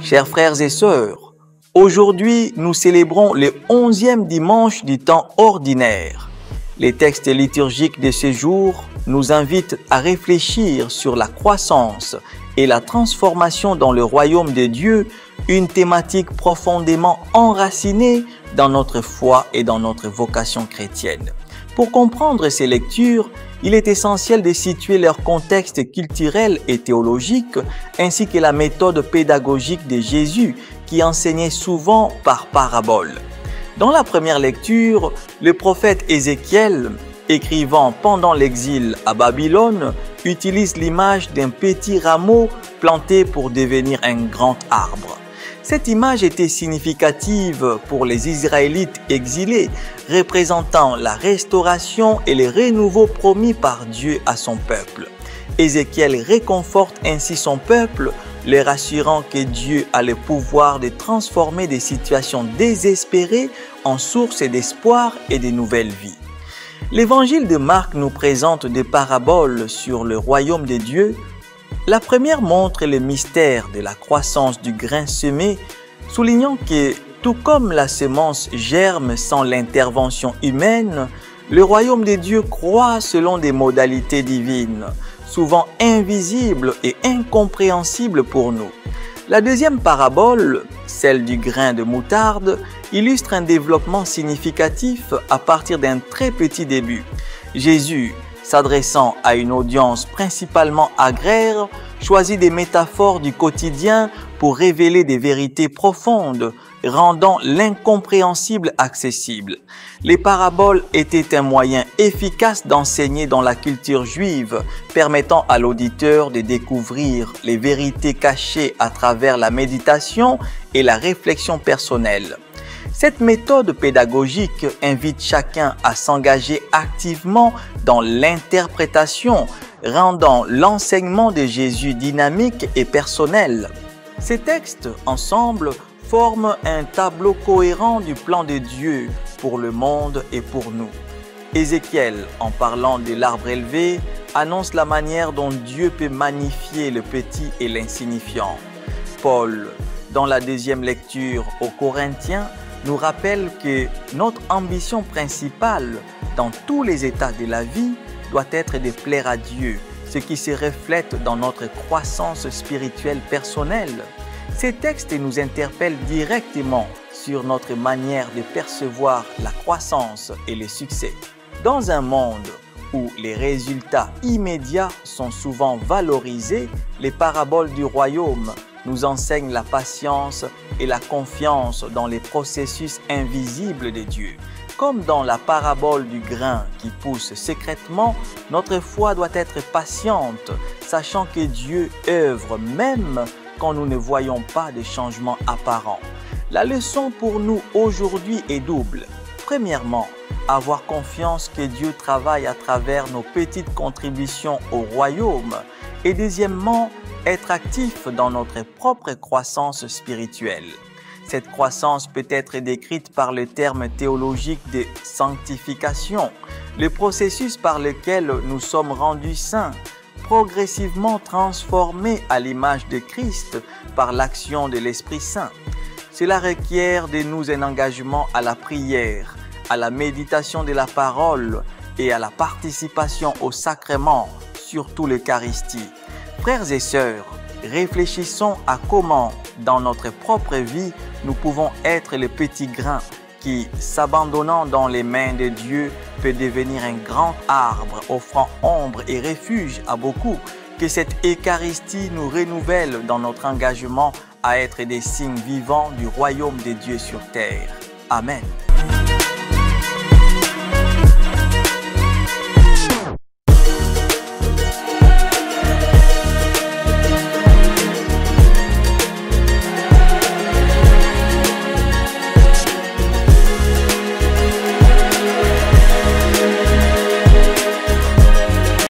Chers frères et sœurs, aujourd'hui nous célébrons le 11e dimanche du temps ordinaire. Les textes liturgiques de ce jour nous invitent à réfléchir sur la croissance et la transformation dans le royaume de Dieu, une thématique profondément enracinée dans notre foi et dans notre vocation chrétienne. Pour comprendre ces lectures, il est essentiel de situer leur contexte culturel et théologique, ainsi que la méthode pédagogique de Jésus qui enseignait souvent par paraboles. Dans la première lecture, le prophète Ézéchiel, écrivant pendant l'exil à Babylone, utilise l'image d'un petit rameau planté pour devenir un grand arbre. Cette image était significative pour les Israélites exilés, représentant la restauration et le renouveau promis par Dieu à son peuple. Ézéchiel réconforte ainsi son peuple, le rassurant que Dieu a le pouvoir de transformer des situations désespérées en source d'espoir et de nouvelles vies. L'évangile de Marc nous présente des paraboles sur le royaume de Dieu. La première montre le mystère de la croissance du grain semé, soulignant que, tout comme la semence germe sans l'intervention humaine, le royaume de Dieu croît selon des modalités divines, souvent invisibles et incompréhensibles pour nous. La deuxième parabole, celle du grain de moutarde, illustre un développement significatif à partir d'un très petit début. Jésus, s'adressant à une audience principalement agraire, choisit des métaphores du quotidien pour révéler des vérités profondes, rendant l'incompréhensible accessible. Les paraboles étaient un moyen efficace d'enseigner dans la culture juive, permettant à l'auditeur de découvrir les vérités cachées à travers la méditation et la réflexion personnelle. Cette méthode pédagogique invite chacun à s'engager activement dans l'interprétation, rendant l'enseignement de Jésus dynamique et personnel. Ces textes, ensemble, forment un tableau cohérent du plan de Dieu pour le monde et pour nous. Ézéchiel, en parlant de l'arbre élevé, annonce la manière dont Dieu peut magnifier le petit et l'insignifiant. Paul, dans la deuxième lecture aux Corinthiens, nous rappelle que notre ambition principale dans tous les états de la vie doit être de plaire à Dieu, ce qui se reflète dans notre croissance spirituelle personnelle. Ces textes nous interpellent directement sur notre manière de percevoir la croissance et le succès. Dans un monde où les résultats immédiats sont souvent valorisés, les paraboles du royaume nous enseignent la patience et la confiance dans les processus invisibles de Dieu. Comme dans la parabole du grain qui pousse secrètement, notre foi doit être patiente, sachant que Dieu œuvre même quand nous ne voyons pas de changement apparent. La leçon pour nous aujourd'hui est double. Premièrement, avoir confiance que Dieu travaille à travers nos petites contributions au royaume. Et deuxièmement, être actif dans notre propre croissance spirituelle. Cette croissance peut être décrite par le terme théologique de sanctification, le processus par lequel nous sommes rendus saints, progressivement transformés à l'image de Christ par l'action de l'Esprit Saint. Cela requiert de nous un engagement à la prière, à la méditation de la parole et à la participation au sacrement, surtout l'Eucharistie. Frères et sœurs, réfléchissons à comment, dans notre propre vie, nous pouvons être les petits grains qui, s'abandonnant dans les mains de Dieu, peut devenir un grand arbre offrant ombre et refuge à beaucoup. Que cette Eucharistie nous renouvelle dans notre engagement à être des signes vivants du royaume de Dieu sur terre. Amen.